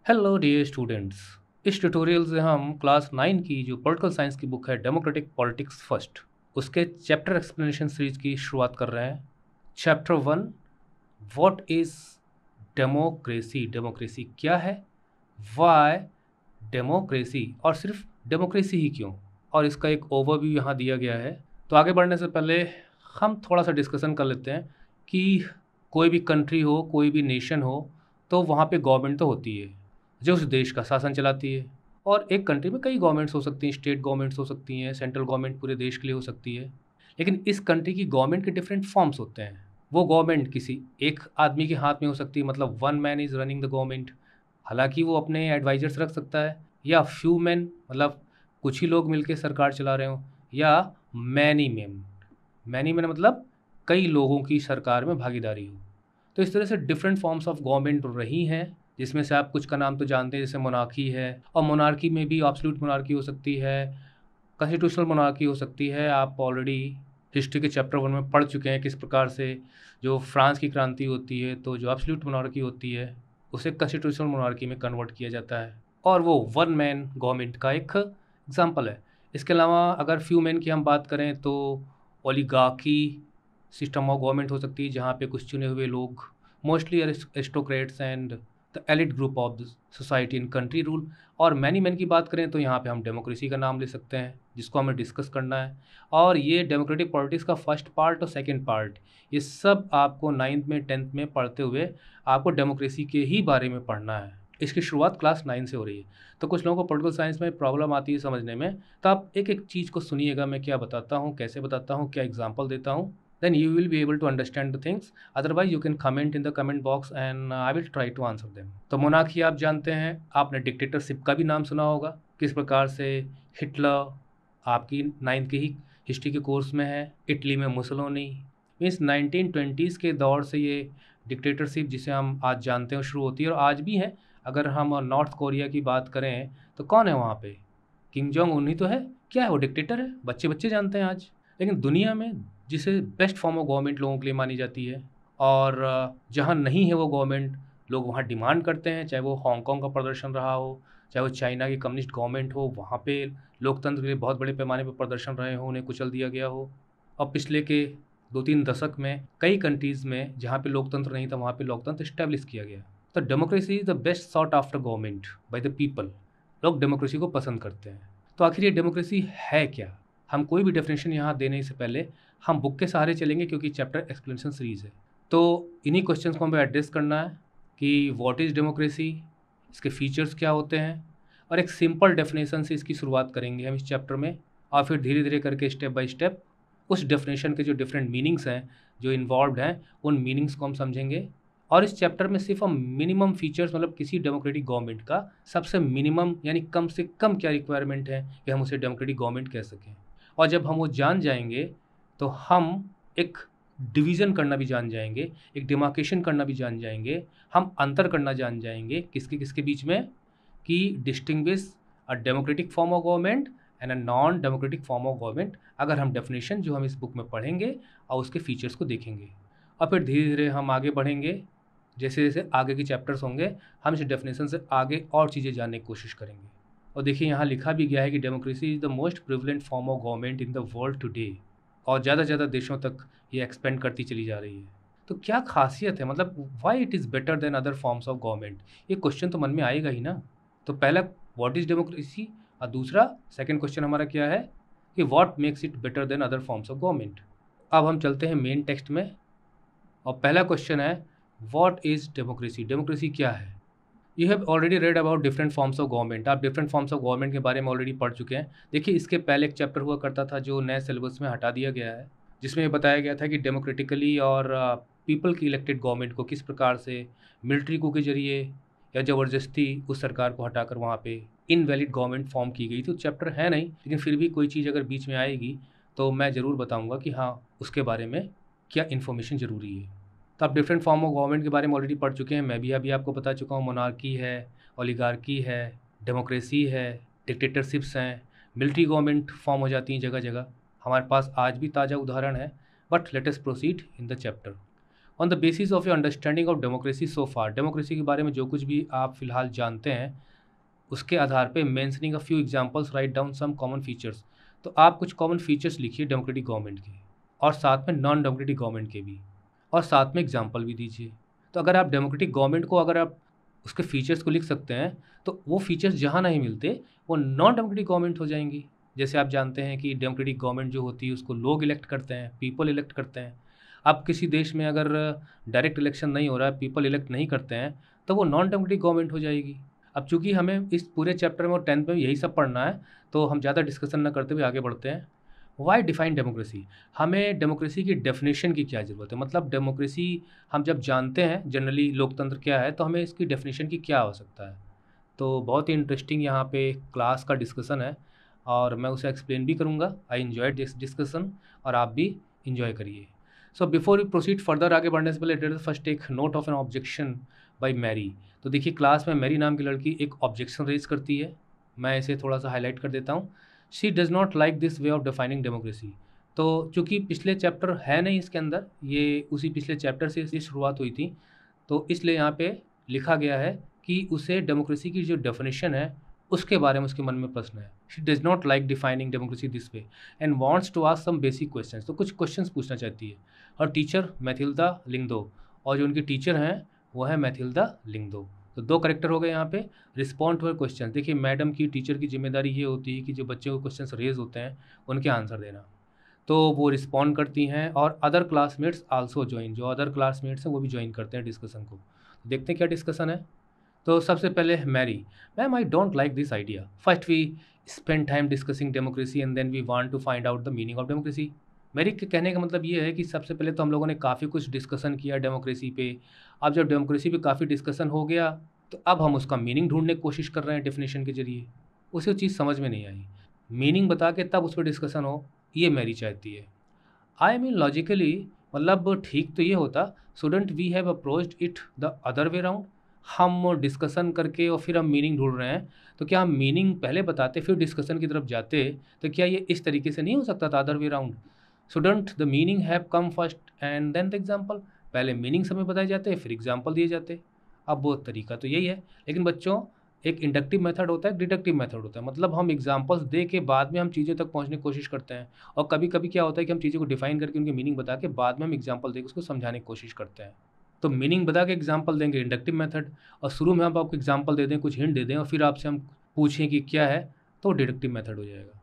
Hello dear students. इस tutorial से हम क्लास 9 की जो पॉलिटिकल साइंस की बुक है डेमोक्रेटिक पॉलिटिक्स फर्स्ट, उसके चैप्टर एक्सप्लेनेशन सीरीज की शुरुआत कर रहे हैं। Chapter 1, what is democracy, democracy क्या है, वाई डेमोक्रेसी, और सिर्फ डेमोक्रेसी ही क्यों, और इसका एक ओवरव्यू यहाँ दिया गया है। तो आगे बढ़ने से पहले हम थोड़ा सा डिस्कशन कर लेते हैं कि कोई भी कंट्री हो, कोई भी नेशन हो, तो वहाँ पे गवर्नमेंट तो होती है जो उस देश का शासन चलाती है। और एक कंट्री में कई गवर्नमेंट्स हो सकती हैं, स्टेट गवर्नमेंट्स हो सकती हैं, सेंट्रल गवर्नमेंट पूरे देश के लिए हो सकती है। लेकिन इस कंट्री की गवर्नमेंट के डिफरेंट फॉर्म्स होते हैं। वो गवर्नमेंट किसी एक आदमी के हाथ में हो सकती है, मतलब one man is running the government, हालांकि वो अपने एडवाइजर्स रख सकता है, या फ्यू मैन, मतलब कुछ ही लोग मिलकर सरकार चला रहे हो, या मैनी मैन मतलब कई लोगों की सरकार में भागीदारी हो। तो इस तरह से डिफरेंट फॉर्म्स ऑफ गवर्नमेंट रही हैं, जिसमें से आप कुछ का नाम तो जानते हैं, जैसे मोनार्की है, और मोनार्की में भी एब्सोल्यूट मोनार्की हो सकती है, कॉन्स्टिट्यूशनल मोनार्की हो सकती है। आप ऑलरेडी हिस्ट्री के चैप्टर 1 में पढ़ चुके हैं किस प्रकार से जो फ्रांस की क्रांति होती है, तो जो एब्सोल्यूट मोनार्की होती है उसे कॉन्स्टिट्यूशनल मोनार्की में कन्वर्ट किया जाता है, और वो वन मैन गवर्नमेंट का एक एग्जाम्पल है। इसके अलावा अगर फ्यू मैन की हम बात करें तो ओलिगार्की सिस्टम ऑफ गवर्नमेंट हो सकती है, जहाँ पे कुछ चुने हुए लोग, mostly aristocrats and the elite group of the society in country rule. और मैनी मैन की बात करें तो यहाँ पे हम डेमोक्रेसी का नाम ले सकते हैं, जिसको हमें डिस्कस करना है। और ये डेमोक्रेटिक पॉलिटिक्स का फर्स्ट पार्ट और सेकंड पार्ट, ये सब आपको 9th में 10th में पढ़ते हुए आपको डेमोक्रेसी के ही बारे में पढ़ना है। इसकी शुरुआत क्लास 9 से हो रही है। तो कुछ लोगों को पॉलिटिकल साइंस में प्रॉब्लम आती है समझने में, तो आप एक एक चीज़ को सुनिएगा, मैं क्या बताता हूँ, कैसे बताता हूँ, क्या एग्जाम्पल देता हूँ, then you will be able to understand the things. Otherwise you can comment in the comment box and I will try to answer them. तो मोनार्की आप जानते हैं, आपने डिक्टेटरशिप का भी नाम सुना होगा, किस प्रकार से हिटलर आपकी 9th की ही हिस्ट्री के कोर्स में है, इटली में मुसोलिनी। मीन्स 1920s के दौर से ये डिक्टेटरशिप जिसे हम आज जानते हैं शुरू होती है, और आज भी है। अगर हम नॉर्थ कोरिया की बात करें तो कौन है वहाँ पे, किम जोंग उन ही तो है। क्या है वो, डिक्टेटर है, बच्चे बच्चे जानते हैं आज। लेकिन दुनिया में जिसे बेस्ट फॉर्म ऑफ गवर्नमेंट लोगों के लिए मानी जाती है, और जहाँ नहीं है वो गवर्नमेंट, लोग वहाँ डिमांड करते हैं, चाहे वो हांगकांग का प्रदर्शन रहा हो, चाहे वो चाइना की कम्युनिस्ट गवर्नमेंट हो, वहाँ पे लोकतंत्र के लिए बहुत बड़े पैमाने पर प्रदर्शन रहे हो, उन्हें कुचल दिया गया हो। और पिछले के 2-3 दशक में कई कंट्रीज़ में जहाँ पे लोकतंत्र नहीं था, वहाँ पे लोकतंत्र इस्टेब्लिश किया गया। तो democracy is the best sought after government by the people. लोग डेमोक्रेसी को पसंद करते हैं। तो आखिर ये डेमोक्रेसी है क्या? हम कोई भी डेफिनेशन यहाँ देने से पहले हम बुक के सहारे चलेंगे, क्योंकि चैप्टर एक्सप्लेनेशन सीरीज़ है। तो इन्हीं क्वेश्चंस को हमें एड्रेस करना है कि व्हाट इज़ डेमोक्रेसी, इसके फीचर्स क्या होते हैं, और एक सिंपल डेफिनेशन से इसकी शुरुआत करेंगे हम इस चैप्टर में, और फिर धीरे धीरे करके स्टेप बाय स्टेप उस डेफिनेशन के जो डिफरेंट मीनिंग्स हैं जो इन्वॉल्व हैं, उन मीनिंग्स को हम समझेंगे। और इस चैप्टर में सिर्फ हम मिनिमम फीचर्स, मतलब किसी डेमोक्रेटिक गवर्नमेंट का सबसे मिनिमम यानी कम से कम क्या रिक्वायरमेंट है कि हम उसे डेमोक्रेटिक गवर्नमेंट कह सकें। और जब हम वो जान जाएंगे तो हम एक डिवीज़न करना भी जान जाएंगे, एक डिमार्केशन करना भी जान जाएंगे, हम अंतर करना जान जाएंगे किसके किसके बीच में, कि distinguish a democratic form of government and a non democratic form of government, अगर हम डेफिनेशन जो हम इस बुक में पढ़ेंगे और उसके फीचर्स को देखेंगे। और फिर धीरे धीरे हम आगे बढ़ेंगे, जैसे जैसे आगे के चैप्टर्स होंगे हम इस डेफिनेशन से आगे और चीज़ें जानने की कोशिश करेंगे। और देखिए यहाँ लिखा भी गया है कि democracy is the most prevalent form of government in the world today, और ज़्यादा से ज़्यादा देशों तक ये एक्सपेंड करती चली जा रही है। तो क्या खासियत है, मतलब why it is better than other forms of government, ये क्वेश्चन तो मन में आएगा ही ना। तो पहला व्हाट इज़ डेमोक्रेसी, और दूसरा सेकंड क्वेश्चन हमारा क्या है कि what makes it better than other forms of government. अब हम चलते हैं मेन टेक्स्ट में, और पहला क्वेश्चन है व्हाट इज़ डेमोक्रेसी, डेमोक्रेसी क्या है। You have already read about different forms of government, आप डिफरेंट फॉर्म्स ऑफ गवर्नमेंट के बारे में ऑलरेडी पढ़ चुके हैं। देखिए इसके पहले एक चैप्टर हुआ करता था जो नए सिलेबस में हटा दिया गया है, जिसमें ये बताया गया था कि डेमोक्रेटिकली और पीपल की इलेक्टेड गवर्नमेंट को किस प्रकार से मिलिट्री coup के जरिए या ज़बरदस्ती उस सरकार को हटाकर वहाँ पे इनवैलिड गवर्नमेंट फॉर्म की गई। तो चैप्टर है नहीं, लेकिन फिर भी कोई चीज़ अगर बीच में आएगी तो मैं ज़रूर बताऊँगा कि हाँ उसके बारे में क्या इन्फॉर्मेशन ज़रूरी है। तो आप डिफरेंट फॉर्म ऑफ गवर्नमेंट के बारे में ऑलरेडी पढ़ चुके हैं, मैं भी अभी आपको बता चुका हूँ। मोनार्की है, ओलिगार्की है, डेमोक्रेसी है, डिक्टेटरशिप्स हैं, मिलिट्री गवर्नमेंट फॉर्म हो जाती हैं जगह जगह, हमारे पास आज भी ताज़ा उदाहरण है। But let us proceed in the chapter. On the basis of your understanding of democracy so far, democracy के बारे में जो कुछ भी आप फिलहाल जानते हैं उसके आधार पे mentioning a few examples, right down some common features. तो आप कुछ कॉमन फीचर्स लिखिए डेमोक्रेटिक गवर्नमेंट के, और साथ में नॉन डेमोक्रेटिक गवर्नमेंट के भी, और साथ में एग्जांपल भी दीजिए। तो अगर आप डेमोक्रेटिक गवर्नमेंट को, अगर आप उसके फीचर्स को लिख सकते हैं, तो वो फीचर्स जहाँ नहीं मिलते वो नॉन डेमोक्रेटिक गवर्नमेंट हो जाएंगी। जैसे आप जानते हैं कि डेमोक्रेटिक गवर्नमेंट जो होती है उसको लोग इलेक्ट करते हैं, पीपल इलेक्ट करते हैं। अब किसी देश में अगर डायरेक्ट इलेक्शन नहीं हो रहा है, पीपल इलेक्ट नहीं करते हैं, तो वो नॉन डेमोक्रेटिक गवर्नमेंट हो जाएगी। अब चूंकि हमें इस पूरे चैप्टर में और 10th में यही सब पढ़ना है, तो हम ज़्यादा डिस्कशन ना करते हुए आगे बढ़ते हैं। वाई डिफाइन डेमोक्रेसी, हमें डेमोक्रेसी की डेफिनेशन की क्या ज़रूरत है, मतलब डेमोक्रेसी हम जब जानते हैं जनरली लोकतंत्र क्या है, तो हमें इसकी डेफिनेशन की क्या आवश्यकता है। तो बहुत ही इंटरेस्टिंग यहाँ पे क्लास का डिस्कशन है और मैं उसे एक्सप्लेन भी करूँगा। आई इन्जॉयड दिस डिस्कशन और आप भी इन्जॉय करिए। So before we proceed further, आगे बढ़ने से पहले let us first take note of an objection by Mary. तो देखिए क्लास में मैरी नाम की लड़की एक ऑब्जेक्शन रेज करती है, मैं इसे थोड़ा सा हाईलाइट कर देता हूँ। She does not like this way of defining democracy. तो चूँकि पिछले चैप्टर है नहीं इसके अंदर, ये उसी पिछले चैप्टर से इसकी शुरुआत हुई थी, तो इसलिए यहाँ पे लिखा गया है कि उसे डेमोक्रेसी की जो डेफिनेशन है उसके बारे में उसके मन में प्रश्न है। She does not like defining democracy this way and wants to ask some basic questions. तो कुछ क्वेश्चंस पूछना चाहती है। और टीचर मैथिल्डा लिंगदो, और जो उनकी टीचर हैं वो है मैथिल्डा लिंगदो। तो दो करेक्टर हो गए यहाँ पे। रिस्पॉन्ड टू हर क्वेश्चन, देखिए मैडम की, टीचर की जिम्मेदारी ये होती है कि जो बच्चों को क्वेश्चन रेज होते हैं उनके आंसर देना। तो वो रिस्पॉन्ड करती हैं और अदर क्लासमेट्स आल्सो ज्वाइन, जो अदर क्लासमेट्स हैं वो भी ज्वाइन करते हैं डिस्कशन को। देखते हैं क्या डिस्कशन है। तो सबसे पहले Mary, ma'am I don't like this idea, first we spend time discussing democracy and then we want to find out the meaning of democracy. Mary के कहने का मतलब ये है कि सबसे पहले तो हम लोगों ने काफ़ी कुछ डिस्कशन किया डेमोक्रेसी पे। अब जब डेमोक्रेसी पे काफ़ी डिस्कशन हो गया तो अब हम उसका मीनिंग ढूंढने की कोशिश कर रहे हैं डेफिनेशन के जरिए। उसे चीज़ समझ में नहीं आई, मीनिंग बता के तब उस पर डिस्कशन हो, ये मेरी चाहती है। आई मीन लॉजिकली, मतलब ठीक तो ये होता, shouldn't we have approached it the other way round. हम डिस्कशन करके और फिर हम मीनिंग ढूंढ रहे हैं, तो क्या हम मीनिंग पहले बताते फिर डिस्कशन की तरफ जाते, तो क्या ये इस तरीके से नहीं हो सकता था other way round. Shouldn't the meaning have come first and then the example, पहले मीनिंग समय बताए जाते फिर एग्जाम्पल दिए जाते। अब वो तरीका तो यही है, लेकिन बच्चों एक इंडक्टिव मेथड होता है, एक डिडक्टिव मेथड होता है, मतलब हम एग्जाम्पल्स दे के बाद में हम चीज़ों तक पहुंचने की कोशिश करते हैं। और कभी कभी क्या होता है कि हम चीज़ों को डिफाइन करके उनकी मीनिंग बता के बाद में हम एग्जाम्पल देकर उसको समझाने की कोशिश करते हैं। तो मीनिंग बता के एग्जाम्पल देंगे इंडक्टिव मेथड, और शुरू में हम आपको एग्जाम्पल दे दें, कुछ हिंट दे दें और फिर आपसे हम पूछें कि क्या है, तो डिडक्टिव मेथड हो जाएगा।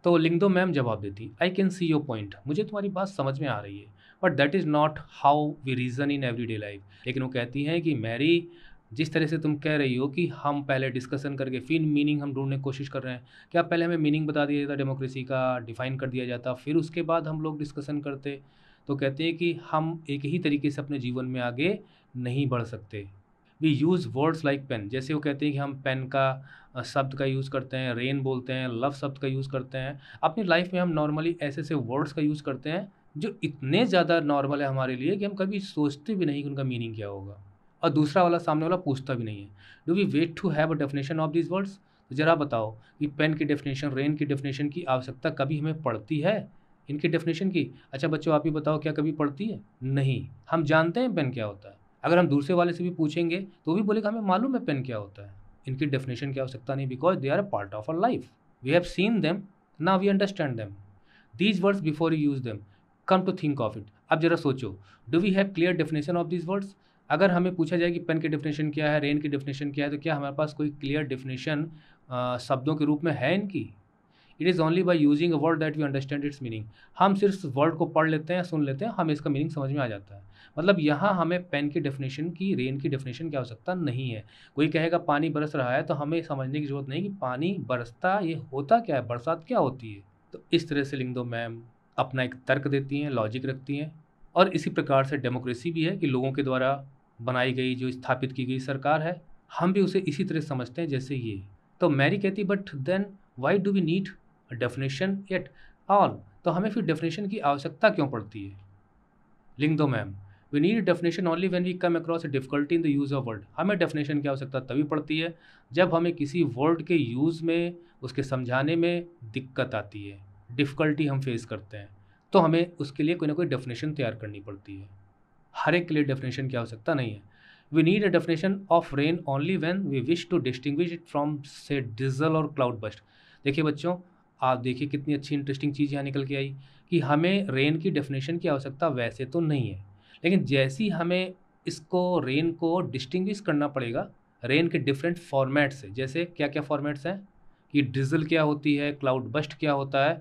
तो लिंगदो मैम जवाब देती, I can see your point, मुझे तुम्हारी बात समझ में आ रही है, but that is not how we reason in everyday life. लेकिन वो कहती हैं कि मैरी, जिस तरह से तुम कह रही हो कि हम पहले डिस्कशन करके फिर मीनिंग हम ढूंढने की कोशिश कर रहे हैं, क्या पहले हमें मीनिंग बता दिया जाता डेमोक्रेसी का, डिफाइन कर दिया जाता, फिर उसके बाद हम लोग डिस्कशन करते। तो कहते हैं कि हम एक ही तरीके से अपने जीवन में आगे नहीं बढ़ सकते। We use words like pen, जैसे वो कहते हैं कि हम पेन का शब्द का यूज़ करते हैं, रेन बोलते हैं, लव शब्द का यूज़ करते हैं। अपनी लाइफ में हम नॉर्मली ऐसे ऐसे वर्ड्स का यूज़ करते हैं जो इतने ज़्यादा नॉर्मल है हमारे लिए कि हम कभी सोचते भी नहीं कि उनका मीनिंग क्या होगा, और दूसरा वाला सामने वाला पूछता भी नहीं है। Do we wait to have a definition of this words. तो ज़रा बताओ कि पेन की डेफिनेशन, रेन की डेफिनेशन की आवश्यकता कभी हमें पड़ती है इनकी डेफिनेशन की। अच्छा बच्चों आप ही बताओ, क्या कभी पड़ती है? नहीं। हम जानते हैं पेन क्या होता है, अगर हम दूसरे वाले से भी पूछेंगे तो भी बोलेगा हमें मालूम है पेन क्या होता है। इनकी डेफिनेशन की आवश्यकता नहीं, because they are a part of our life, we have seen them, now we understand them. These words before you use them, come to think of it. अब जरा सोचो, do we have clear definition of these words. अगर हमें पूछा जाए कि pen की definition क्या है, रेन की डेफिनेशन क्या है, तो क्या हमारे पास कोई क्लियर डेफिनेशन शब्दों के रूप में है इनकी। It is only by using a word that we understand its meaning. हम सिर्फ वर्ड को पढ़ लेते हैं, सुन लेते हैं, हमें इसका मीनिंग समझ में आ जाता है। मतलब यहाँ हमें पेन की डेफिनेशन की, रेन की डेफिनेशन की आवश्यकता नहीं है। कोई कहेगा पानी बरस रहा है, तो हमें समझने की जरूरत नहीं कि पानी बरसता ये होता क्या है, बरसात क्या होती है। तो इस तरह से लिंगदो मैम अपना एक तर्क देती हैं, लॉजिक रखती हैं। और इसी प्रकार से डेमोक्रेसी भी है कि लोगों के द्वारा बनाई गई, जो स्थापित की गई सरकार है, हम भी उसे इसी तरह समझते हैं जैसे ये। तो मैरी कहती, but then why do we need definition at all. तो हमें फिर डेफिनेशन की आवश्यकता क्यों पड़ती है। Lyngdoh ma'am, we need definition only when we come across a difficulty in the use of word. हमें डेफिनेशन की आवश्यकता तभी पड़ती है जब हमें किसी वर्ड के यूज़ में, उसके समझाने में दिक्कत आती है, डिफ़िकल्टी हम फेस करते हैं, तो हमें उसके लिए कोई ना कोई डेफिनेशन तैयार करनी पड़ती है। हर एक के लिए डेफिनेशन की आवश्यकता नहीं है। We need a definition of rain only when we wish to distinguish it from say drizzle or cloudburst. देखिए बच्चों, आप देखिए कितनी अच्छी इंटरेस्टिंग चीज़ यहाँ निकल के आई कि हमें रेन की डेफिनेशन की आवश्यकता वैसे तो नहीं है, लेकिन जैसी हमें इसको रेन को डिस्टिंग्विश करना पड़ेगा रेन के डिफरेंट फॉर्मेट से, जैसे क्या क्या फॉर्मेट्स हैं कि ड्रिजल क्या होती है, क्लाउड बस्ट क्या होता है,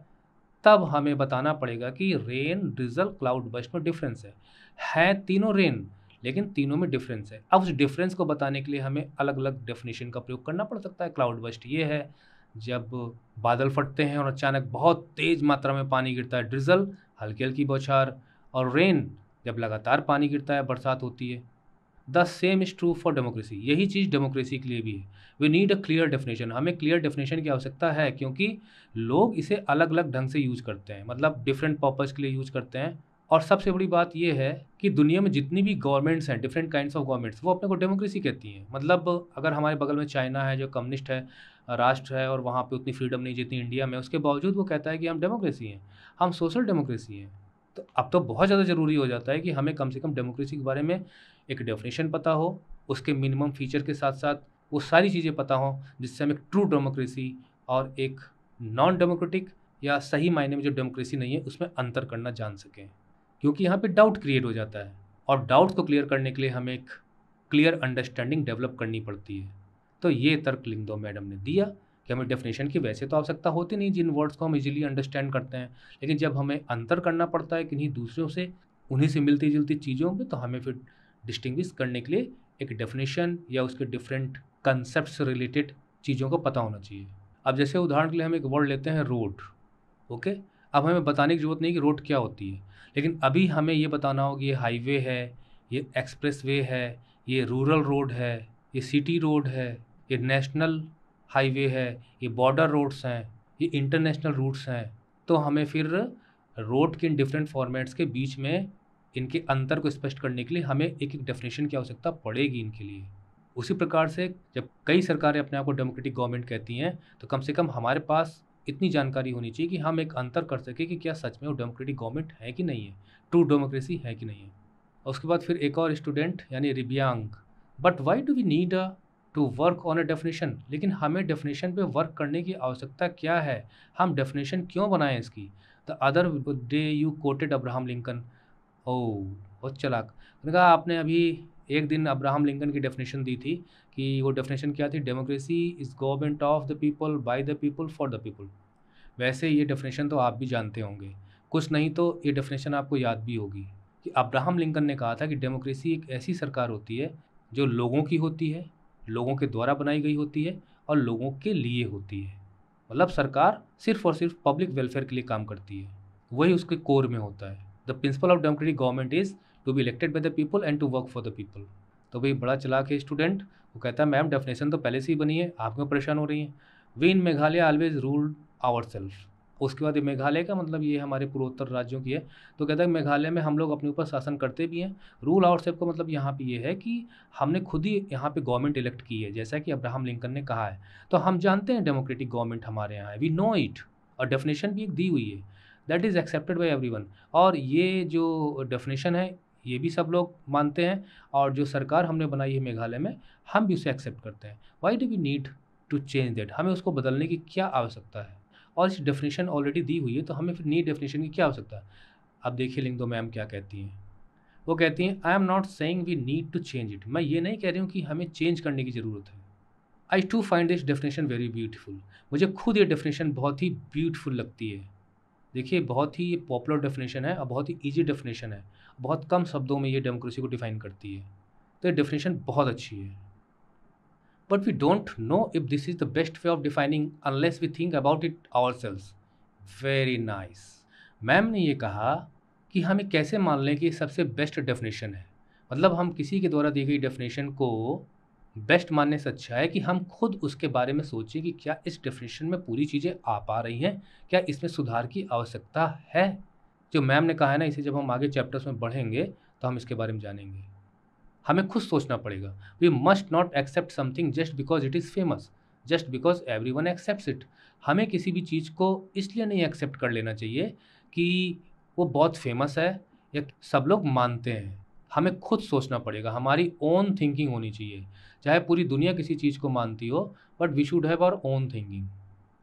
तब हमें बताना पड़ेगा कि रेन, ड्रिजल, क्लाउड बस्ट में डिफरेंस है तीनों रेन, लेकिन तीनों में डिफरेंस है। अब उस डिफरेंस को बताने के लिए हमें अलग अलग डेफिनेशन का प्रयोग करना पड़ सकता है। क्लाउड बस्ट ये है जब बादल फटते हैं और अचानक बहुत तेज़ मात्रा में पानी गिरता है, ड्रिजल हल्की हल्की बौछार, और रेन जब लगातार पानी गिरता है, बरसात होती है। The same is true for democracy, यही चीज़ डेमोक्रेसी के लिए भी है। We need a clear definition, हमें क्लियर डेफिनेशन की आवश्यकता है क्योंकि लोग इसे अलग अलग ढंग से यूज़ करते हैं, मतलब डिफरेंट पर्पज़ के लिए यूज़ करते हैं। और सबसे बड़ी बात यह है कि दुनिया में जितनी भी गवर्नमेंट्स हैं, डिफरेंट काइंड्स ऑफ गवर्नमेंट्स, वो अपने को डेमोक्रेसी कहती हैं। मतलब अगर हमारे बगल में चाइना है जो कम्युनिस्ट है, राष्ट्र है, और वहाँ पे उतनी फ्रीडम नहीं जितनी इंडिया में, उसके बावजूद वो कहता है कि हम डेमोक्रेसी हैं, हम सोशल डेमोक्रेसी हैं। तो अब तो बहुत ज़्यादा ज़रूरी हो जाता है कि हमें कम से कम डेमोक्रेसी के बारे में एक डेफिनेशन पता हो, उसके मिनिमम फीचर के साथ साथ वो सारी चीज़ें पता हों जिससे हम एक ट्रू डेमोक्रेसी और एक नॉन डेमोक्रेटिक या सही मायने में जो डेमोक्रेसी नहीं है उसमें अंतर करना जान सकें। क्योंकि यहाँ पे डाउट क्रिएट हो जाता है और डाउट को क्लियर करने के लिए हमें एक क्लियर अंडरस्टैंडिंग डेवलप करनी पड़ती है। तो ये तर्क लिंगदो मैडम ने दिया कि हमें डेफिनेशन की वैसे तो आवश्यकता होती नहीं जिन वर्ड्स को हम इजीली अंडरस्टैंड करते हैं, लेकिन जब हमें अंतर करना पड़ता है किन्हीं दूसरों से, उन्हीं से मिलती जुलती चीज़ों में, तो हमें फिर डिस्टिंग्विश करने के लिए एक डेफिनेशन या उसके डिफरेंट कंसेप्ट से रिलेटेड चीज़ों को पता होना चाहिए। अब जैसे उदाहरण के लिए हम एक वर्ड लेते हैं रोड, ओके। अब हमें बताने की ज़रूरत नहीं कि रोड क्या होती है, लेकिन अभी हमें ये बताना होगा ये हाईवे है, ये एक्सप्रेसवे है, ये रूरल रोड है, ये सिटी रोड है, ये नेशनल हाईवे है, ये बॉर्डर रोड्स हैं, ये इंटरनेशनल रूट्स हैं। तो हमें फिर रोड के इन डिफरेंट फॉर्मेट्स के बीच में इनके अंतर को स्पष्ट करने के लिए हमें एक एक डेफिनेशन की आवश्यकता पड़ेगी इनके लिए। उसी प्रकार से जब कई सरकारें अपने आप को डेमोक्रेटिक गवर्नमेंट कहती हैं, तो कम से कम हमारे पास इतनी जानकारी होनी चाहिए कि हम एक अंतर कर सकें कि क्या सच में वो डेमोक्रेटिक गवर्नमेंट है कि नहीं है, ट्रू डेमोक्रेसी है कि नहीं है। और उसके बाद फिर एक और स्टूडेंट यानी Ribiang, but why do we need to work on a definition, लेकिन हमें डेफिनेशन पे वर्क करने की आवश्यकता क्या है, हम डेफिनेशन क्यों बनाएं इसकी। The other day you quoted Abraham Lincoln, oh बहुत चालाक। मैंने कहा आपने अभी एक दिन अब्राहम लिंकन की डेफिनेशन दी थी कि वो डेफिनेशन क्या थी, democracy is government of the people, by the people, for the people. वैसे ये डेफिनेशन तो आप भी जानते होंगे, कुछ नहीं तो ये डेफिनेशन आपको याद भी होगी कि अब्राहम लिंकन ने कहा था कि डेमोक्रेसी एक ऐसी सरकार होती है जो लोगों की होती है, लोगों के द्वारा बनाई गई होती है और लोगों के लिए होती है। मतलब सरकार सिर्फ और सिर्फ पब्लिक वेलफेयर के लिए काम करती है, वही उसके कोर में होता है। The principle of democratic government is to be elected by the people and to work for the people. तो भाई बड़ा चालाक है स्टूडेंट, वो कहता है मैम डेफिनेशन तो पहले से ही बनी है, आप क्यों परेशान हो रही हैं। We in Meghalaya always ruled our self. उसके बाद ये मेघालय का मतलब ये हमारे पूर्वोत्तर राज्यों की है, तो कहता है मेघालय में हम लोग अपने ऊपर शासन करते भी हैं। रूल आवर सेल्फ का मतलब यहाँ पे ये है कि हमने खुद ही यहाँ पे गवर्नमेंट इलेक्ट की है, जैसा कि अब्राहम लिंकन ने कहा है। तो हम जानते हैं डेमोक्रेटिक गवर्नमेंट हमारे यहाँ है, वी नो इट, और डेफिनेशन भी एक दी हुई है, that is accepted by everyone. और ये जो डेफिनेशन है ये भी सब लोग मानते हैं, और जो सरकार हमने बनाई है मेघालय में, हम भी उसे एक्सेप्ट करते हैं। Why do we need to change that, हमें उसको बदलने की क्या आवश्यकता है। और इस डेफिनेशन ऑलरेडी दी हुई है, तो हमें फिर नई डेफिनेशन की क्या आवश्यकता है। अब देखिए लिंगदो मैम क्या कहती हैं। वो कहती हैं I am not saying we need to change it, मैं ये नहीं कह रही हूँ कि हमें चेंज करने की ज़रूरत है। I too find this definition very beautiful, मुझे खुद ये डेफिनेशन बहुत ही ब्यूटीफुल लगती है। देखिए बहुत ही पॉपुलर डेफिनेशन है और बहुत ही ईजी डेफिनेशन है, बहुत कम शब्दों में ये डेमोक्रेसी को डिफाइन करती है, तो ये डेफिनेशन बहुत अच्छी है। But we don't know if this is the best way of defining unless we think about it ourselves. Very nice. Ma'am ने ये कहा कि हमें कैसे मान लें कि ये सबसे बेस्ट डेफिनेशन है, मतलब हम किसी के द्वारा दी गई डेफिनेशन को बेस्ट मानने से अच्छा है कि हम खुद उसके बारे में सोचें कि क्या इस डेफिनेशन में पूरी चीज़ें आ पा रही हैं, क्या इसमें सुधार की आवश्यकता है। जो मैम ने कहा है ना, इसे जब हम आगे चैप्टर्स में बढ़ेंगे तो हम इसके बारे में जानेंगे। हमें खुद सोचना पड़ेगा। We must not accept something just because it is famous, just because everyone accept it. हमें किसी भी चीज़ को इसलिए नहीं एक्सेप्ट कर लेना चाहिए कि वो बहुत फेमस है या सब लोग मानते हैं। हमें खुद सोचना पड़ेगा, हमारी ओन थिंकिंग होनी चाहिए। चाहे पूरी दुनिया किसी चीज़ को मानती हो, but we should have our own thinking.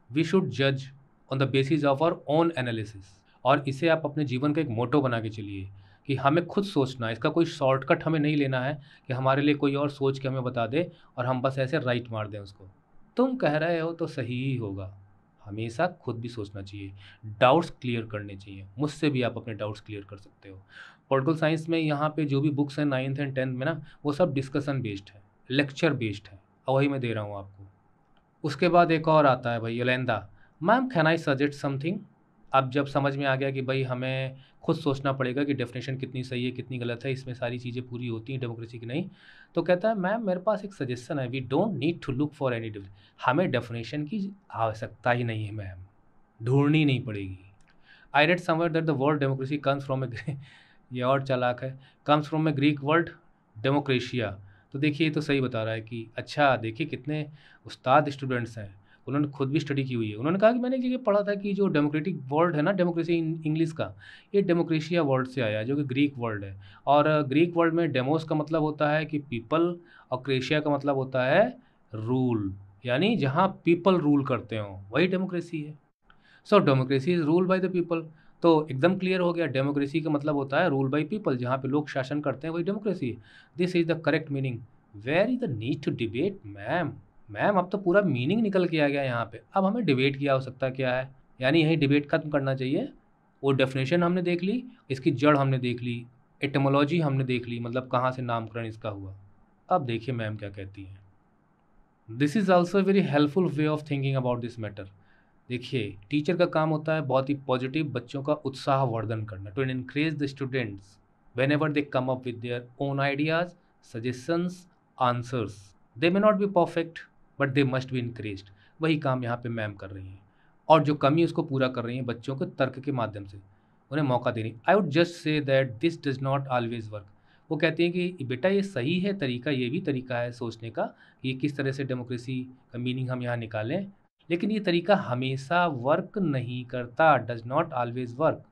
We should जज on the basis of our own analysis. और इसे आप अपने जीवन का एक मोटो बना के चलिए कि हमें खुद सोचना है, इसका कोई शॉर्टकट हमें नहीं लेना है कि हमारे लिए कोई और सोच के हमें बता दे और हम बस ऐसे राइट मार दें उसको। तुम कह रहे हो तो सही ही होगा, हमेशा खुद भी सोचना चाहिए, डाउट्स क्लियर करने चाहिए। मुझसे भी आप अपने डाउट्स क्लियर कर सकते हो। पॉलिटिकल साइंस में यहाँ पे जो भी बुक्स हैं 9th एंड 10th में ना, वो सब डिस्कशन बेस्ड है, लेक्चर बेस्ड है, और वही मैं दे रहा हूँ आपको। उसके बाद एक और आता है भाई, Yolanda, ma'am can I suggest something. अब जब समझ में आ गया कि भाई हमें खुद सोचना पड़ेगा कि डेफिनेशन कितनी सही है कितनी गलत है, इसमें सारी चीज़ें पूरी होती हैं डेमोक्रेसी की नहीं, तो कहता है मैम मेरे पास एक सजेशन है, we don't need to look for any हमें डेफिनेशन की आवश्यकता ही नहीं है मैम, ढूंढनी नहीं पड़ेगी। I read somewhere that the word democracy comes from a ये और चालाक है, comes from a Greek word demokratia. तो देखिए ये तो सही बता रहा है कि अच्छा देखिए कितने उस्ताद स्टूडेंट्स हैं, उन्होंने खुद भी स्टडी की हुई है। उन्होंने कहा कि मैंने एक जगह पढ़ा था कि जो डेमोक्रेटिक वर्ड है ना, डेमोक्रेसी इंग्लिश का, ये डेमोक्रेशिया वर्ड से आया है जो कि ग्रीक वर्ड है। और ग्रीक वर्ड में डेमोस का मतलब होता है कि पीपल, और क्रेशिया का मतलब होता है रूल, यानी जहाँ पीपल रूल करते हो वही डेमोक्रेसी है। So democracy is rule by the people. तो एकदम क्लियर हो गया, डेमोक्रेसी का मतलब होता है रूल बाय पीपल, जहाँ पे लोग शासन करते हैं वही डेमोक्रेसी है। This is the correct meaning. Where is the need to debate ma'am. Ma'am अब तो पूरा मीनिंग निकल के आ गया यहाँ पे, अब हमें डिबेट की आवश्यकता क्या है? यानी यही डिबेट खत्म करना चाहिए। वो डेफिनेशन हमने देख ली, इसकी जड़ हमने देख ली, एटमोलॉजी हमने देख ली, मतलब कहाँ से नामकरण इसका हुआ। अब देखिए मैम क्या कहती हैं। This is also very helpful way of thinking about this matter. देखिए टीचर का काम होता है बहुत ही पॉजिटिव बच्चों का उत्साह वर्धन करना, to increase the students whenever they come up with their own ideas, suggestions, answers. They may not be perfect but they must be increased. वही काम यहाँ पे मैम कर रही हैं, और जो कमी उसको पूरा कर रही हैं बच्चों को तर्क के माध्यम से उन्हें मौका देनी। I would just say that this does not always work. वो कहती हैं कि बेटा ये सही है तरीका, ये भी तरीका है सोचने का कि किस तरह से डेमोक्रेसी का मीनिंग हम यहाँ निकालें, लेकिन ये तरीका हमेशा वर्क नहीं करता, does not always work.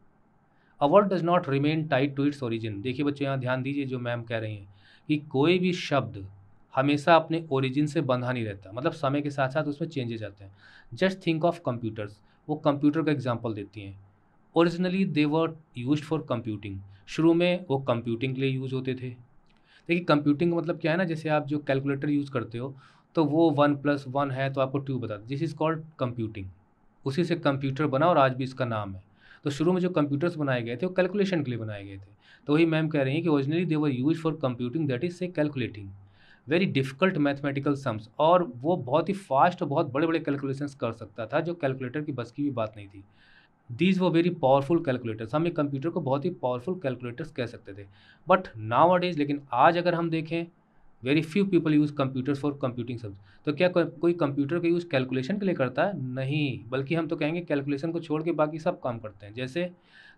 A word does not remain tied to its origin. देखिए बच्चों यहाँ ध्यान दीजिए, जो मैम कह रही हैं कि कोई भी शब्द हमेशा अपने ओरिजिन से बंधा नहीं रहता, मतलब समय के साथ साथ उसमें चेंजेस आते हैं। Just think of computers. वो कंप्यूटर का एग्जाम्पल देती हैं। Originally they were used for computing. शुरू में वो कंप्यूटिंग के लिए यूज होते थे। देखिए कंप्यूटिंग का मतलब क्या है ना, जैसे आप जो कैलकुलेटर यूज़ करते हो तो वो 1+1 है तो आपको 2 बताता है, दिस इज़ कॉल्ड कंप्यूटिंग। उसी से कंप्यूटर बना और आज भी इसका नाम है। तो शुरू में जो कंप्यूटर्स बनाए गए थे वो कैलकुलेशन के लिए बनाए गए थे। तो वही मैम कह रही हैं कि originally they were used for computing, that is say calculating very difficult mathematical sums. और वो बहुत ही फास्ट और बहुत बड़े बड़े कैलकुलेशंस कर सकता था, जो कैलकुलेटर की बस की भी बात नहीं थी। दीज वो वेरी पावरफुल कैलकुलेटर्स। हम एक कंप्यूटर को बहुत ही पावरफुल कैलकुलेटर्स कह सकते थे। बट नाउ अडेज, लेकिन आज अगर हम देखें, very few people use computers for computing सब। तो क्या कोई कंप्यूटर का यूज़ कैलकुलेशन के लिए करता है? नहीं, बल्कि हम तो कहेंगे कैलकुलेशन को छोड़ के बाकी सब काम करते हैं। जैसे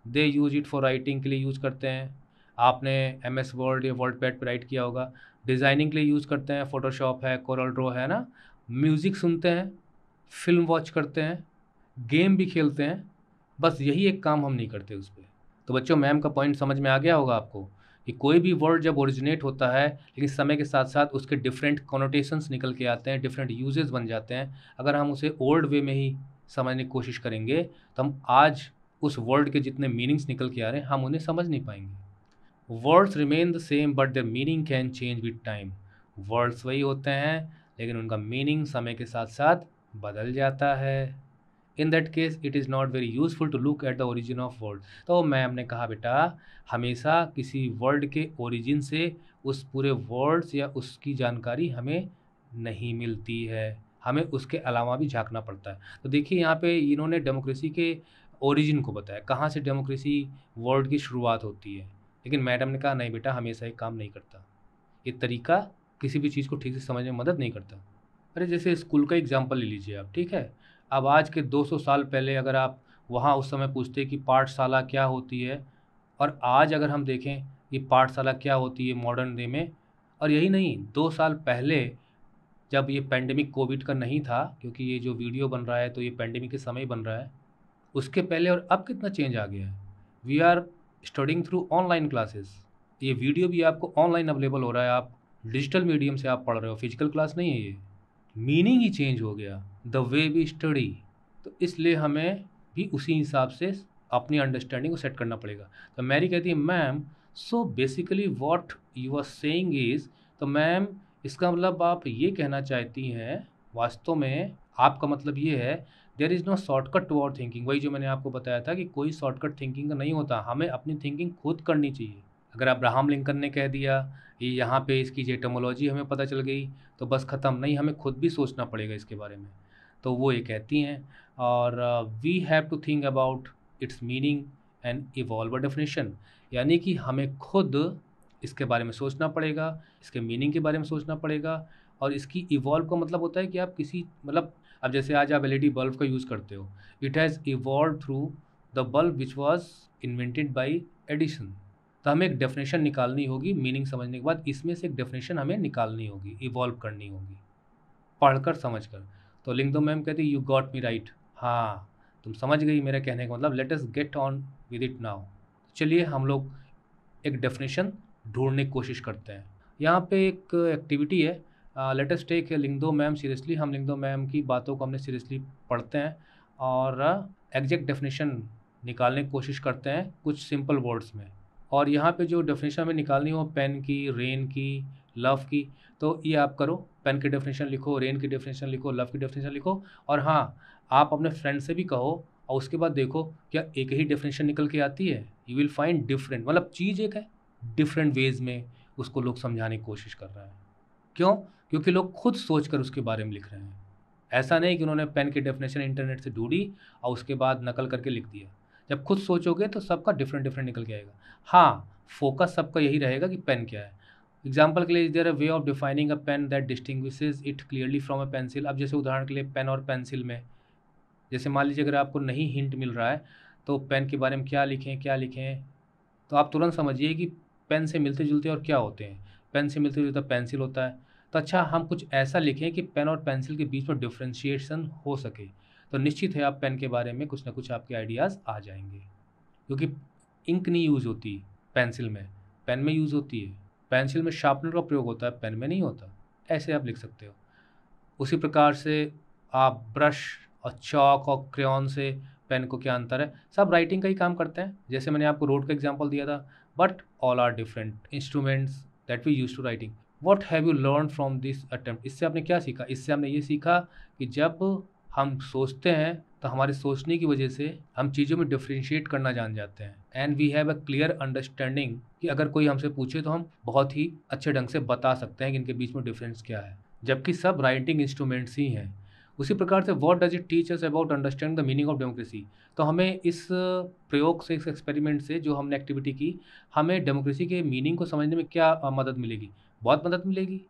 दे यूज इट फॉर राइटिंग के लिए यूज़ करते हैं, आपने MS वर्ड या वर्ड पैड पर राइट किया होगा। डिज़ाइनिंग के लिए यूज़ करते हैं, फोटोशॉप है, कोरल ड्रॉ है ना। म्यूज़िक सुनते हैं, फिल्म वॉच करते हैं, गेम भी खेलते हैं। बस यही एक काम हम नहीं करते उस पे। तो बच्चों मैम का पॉइंट समझ में आ गया होगा आपको कि कोई भी वर्ड जब ओरिजिनेट होता है, लेकिन समय के साथ साथ उसके डिफरेंट कॉनोटेशंस निकल के आते हैं, डिफरेंट यूजेस बन जाते हैं। अगर हम उसे ओल्ड वे में ही समझने की कोशिश करेंगे तो हम आज उस वर्ड के जितने मीनिंग्स निकल के आ रहे हैं हम उन्हें समझ नहीं पाएंगे। Words remain the same but there meaning can change with time. Words वही होते हैं लेकिन उनका मीनिंग समय के साथ साथ बदल जाता है। In that case it is not very useful to look at the origin of word. तो मैम ने कहा बेटा हमेशा किसी वर्ड के ओरिजिन से उस पूरे वर्ड्स या उसकी जानकारी हमें नहीं मिलती है, हमें उसके अलावा भी झांकना पड़ता है। तो देखिए यहाँ पे इन्होंने डेमोक्रेसी के ओरिजिन को बताया, कहाँ से डेमोक्रेसी वर्ड की शुरुआत होती है। लेकिन मैडम ने कहा नहीं बेटा हमेशा ये काम नहीं करता, ये तरीका किसी भी चीज़ को ठीक से समझने में मदद नहीं करता। अरे जैसे स्कूल का एग्जाम्पल ले लीजिए आप, ठीक है। अब आज के 200 साल पहले अगर आप वहाँ उस समय पूछते कि पाठशाला क्या होती है, और आज अगर हम देखें कि पाठशाला क्या होती है मॉडर्न डे में, और यही नहीं 2 साल पहले जब ये पेंडेमिक कोविड का नहीं था, क्योंकि ये जो वीडियो बन रहा है तो ये पेंडेमिक के समय ही बन रहा है, उसके पहले और अब कितना चेंज आ गया है। We are studying through online classes, ये वीडियो भी आपको ऑनलाइन अवेलेबल हो रहा है, आप डिजिटल मीडियम से आप पढ़ रहे हो, फिजिकल क्लास नहीं है ये। मीनिंग ही चेंज हो गया, द वे वी स्टडी। तो इसलिए हमें भी उसी हिसाब से अपनी अंडरस्टैंडिंग को सेट करना पड़ेगा। तो मैरी कहती है ma'am, so basically what you are saying is, तो मैम इसका मतलब आप ये कहना चाहती हैं, वास्तव में आपका मतलब ये है, there is no shortcut to our thinking. वही जो मैंने आपको बताया था कि कोई शॉर्टकट थिंकिंग का नहीं होता, हमें अपनी थिंकिंग खुद करनी चाहिए। अगर अब्राहम लिंकन ने कह दिया, ये यहाँ पे इसकी जो एटमोलॉजी हमें पता चल गई, तो बस ख़त्म नहीं, हमें खुद भी सोचना पड़ेगा इसके बारे में। तो वो ये कहती हैं, और we have to think about its meaning and evolve a definition, यानी कि हमें खुद इसके बारे में सोचना पड़ेगा, इसके मीनिंग के बारे में सोचना पड़ेगा। और इसकी इवॉल्व का मतलब होता है कि आप किसी मतलब, अब जैसे आज आप एलईडी बल्ब का यूज़ करते हो, it has evolve through the bulb which was invented by Edison. तो हमें एक डेफिनेशन निकालनी होगी, मीनिंग समझने के बाद इसमें से एक डेफिनेशन हमें निकालनी होगी, इवॉल्व करनी होगी, पढ़कर समझकर। तो लिंगदो मैम कहती यू गॉट मी राइट, हाँ तुम समझ गई मेरे कहने का मतलब, let us get on with it now. चलिए हम लोग एक डेफिनेशन ढूंढने की कोशिश करते हैं। यहाँ पे एक एक्टिविटी है, let us take Lyngdoh ma'am seriously. हम लिंगदो मैम की बातों को हमने सीरियसली पढ़ते हैं और एग्जैक्ट डेफिनेशन निकालने की कोशिश करते हैं कुछ सिंपल वर्ड्स में। और यहाँ पे जो डेफिनेशन हमें निकालनी हो, पेन की, रेन की, लव की, तो ये आप करो, पेन की डेफिनेशन लिखो, रेन की डेफिनेशन लिखो, लव की डेफिनेशन लिखो। और हाँ, आप अपने फ्रेंड से भी कहो और उसके बाद देखो क्या एक ही डेफिनेशन निकल के आती है। यू विल फाइंड डिफरेंट, मतलब चीज़ एक है, डिफरेंट वेज में उसको लोग समझाने की कोशिश कर रहे हैं। क्यों? क्योंकि लोग खुद सोच कर उसके बारे में लिख रहे हैं। ऐसा नहीं कि उन्होंने पेन की डेफिनेशन इंटरनेट से ढूंढी और उसके बाद नकल करके लिख दिया। जब खुद सोचोगे तो सबका डिफरेंट डिफरेंट निकल के आएगा। हाँ, फोकस सबका यही रहेगा कि पेन क्या है। एग्जाम्पल के लिए, is there a way of defining a pen that distinguishes it clearly from a pencil. अब जैसे उदाहरण के लिए पेन और पेंसिल में, जैसे मान लीजिए अगर आपको नहीं हिंट मिल रहा है तो पेन के बारे में क्या लिखें क्या लिखें, तो आप तुरंत समझिए कि पेन से मिलते जुलते और क्या होते हैं। पेन से मिलते जुलते पेंसिल होता है। तो अच्छा, हम कुछ ऐसा लिखें कि पेन और पेंसिल के बीच में डिफ्रेंशिएशन हो सके, तो निश्चित है आप पेन के बारे में कुछ ना कुछ आपके आइडियाज़ आ जाएंगे। क्योंकि इंक नहीं यूज़ होती पेंसिल में, पेन में यूज़ होती है। पेंसिल में शार्पनर का प्रयोग होता है, पेन में नहीं होता। ऐसे आप लिख सकते हो। उसी प्रकार से आप ब्रश और चॉक और क्रेयॉन से पेन को क्या अंतर है, सब राइटिंग का ही काम करते हैं। जैसे मैंने आपको रोड का एग्जांपल दिया था, but all are different instruments that we use to writing. What have you learn from this attempt, इससे आपने क्या सीखा? इससे हमने ये सीखा कि जब हम सोचते हैं तो हमारे सोचने की वजह से हम चीज़ों में डिफ्रेंशिएट करना जान जाते हैं। And we have a clear understanding कि अगर कोई हमसे पूछे तो हम बहुत ही अच्छे ढंग से बता सकते हैं कि इनके बीच में डिफरेंस क्या है, जबकि सब राइटिंग इंस्ट्रूमेंट्स ही हैं। उसी प्रकार से what does it teach us about understand the meaning of democracy. तो हमें इस प्रयोग से, इस एक्सपेरिमेंट से जो हमने एक्टिविटी की, हमें डेमोक्रेसी के मीनिंग को समझने में क्या मदद मिलेगी? बहुत मदद मिलेगी।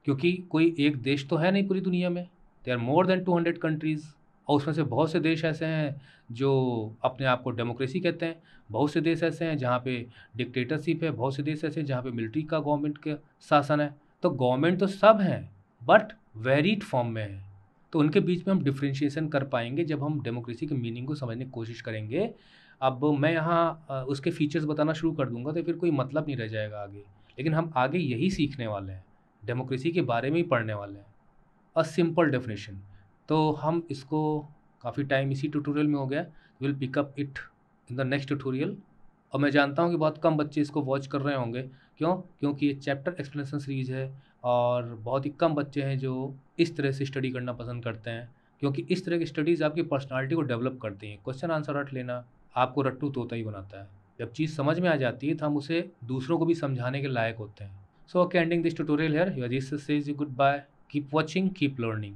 क्योंकि कोई एक देश तो है नहीं पूरी दुनिया में, they are more than 200 countries. और उसमें से बहुत से देश ऐसे हैं जो अपने आप को डेमोक्रेसी कहते हैं, बहुत से देश ऐसे हैं जहाँ पे डिक्टेटरशिप है, बहुत से देश ऐसे हैं जहाँ पे मिलिट्री का गवर्नमेंट का शासन है। तो गवर्नमेंट तो सब हैं, बट वेरिड फॉर्म में है। तो उनके बीच में हम डिफ्रेंशिएशन कर पाएंगे जब हम डेमोक्रेसी के मीनिंग को समझने की कोशिश करेंगे। अब मैं यहाँ उसके फीचर्स बताना शुरू कर दूंगा तो फिर कोई मतलब नहीं रह जाएगा आगे। लेकिन हम आगे यही सीखने वाले हैं, डेमोक्रेसी के बारे में ही पढ़ने वाले हैं। अ सिंपल डेफिनेशन, तो हम इसको काफ़ी टाइम इसी ट्यूटोरियल में हो गया, will pick up it in the next tutorial. और मैं जानता हूँ कि बहुत कम बच्चे इसको वॉच कर रहे होंगे। क्यों? क्योंकि ये चैप्टर एक्सप्लेनेशन सीरीज़ है और बहुत ही कम बच्चे हैं जो इस तरह से स्टडी करना पसंद करते हैं। क्योंकि इस तरह की स्टडीज़ आपकी पर्सनालिटी को डेवलप करती हैं। क्वेश्चन आंसर रट लेना आपको रट्टू तोता ही बनाता है। जब चीज़ समझ में आ जाती है तो हम उसे दूसरों को भी समझाने के लायक होते हैं। So okay, ending this tutorial here, your Jesus says you good bye, keep watching, keep learning.